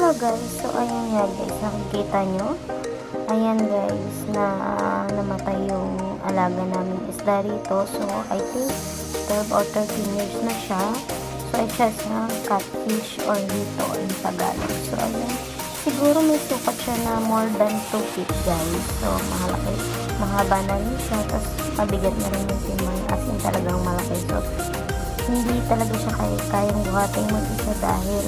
Hello guys, so ayan nga guys, nakikita nyo. Ayan guys, na namatay yung alaga namin isda rito. So I think 12 or 13 years na siya. So ay siya sa catfish or dito in Tagalog. So ayan, siguro may sukat siya na more than 2 feet guys. So malaki, mahaba na rin siya. Tapos mabigat na rin yung timang, as in talagang malaki. So hindi talaga siya kayang buhatin mag-isa dahil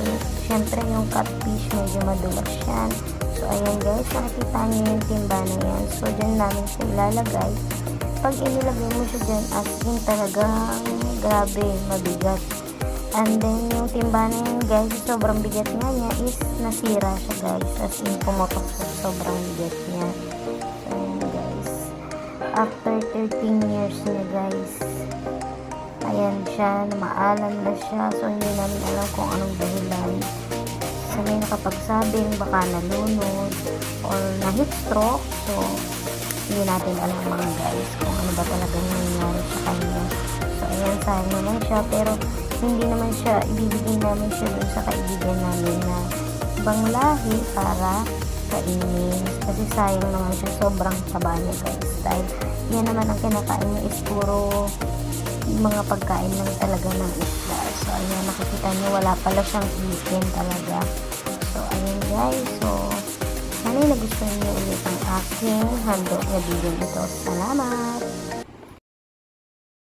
syempre yung catfish medyo madulas yan. So ayan guys, nakikita niyo yung timba na yan. So dyan namin siya ilalagay. Pag inilagay mo siya dyan, as in talagang grabe, mabigat. And then yung timba na yan guys, sobrang bigat nga niya is nasira siya guys. As in pumotok sa sobrang bigat niya. So ayan guys, after 13 years na guys, ayan siya, maalam na siya. So hindi namin alam kung anong dahilan. So may nakapagsabing baka nalunod or na-heat stroke. So hindi natin alam mga guys kung ano ba talagang nangyari sa kanya. So ayan, sayang naman siya, pero hindi naman siya, ibibigay namin siya dun sa kaibigan namin na ibang lahi para kainin. Kasi sayang naman siya, sobrang taba niya guys. Dahil yan naman ang kinakain niya is puro mga pagkain lang talaga ng isda. So ayan, nakikita nyo wala pala siyang ikin talaga. So ayan guys, so sana nagustuhan nyo ulit ang aking handog na video ito. Salamat!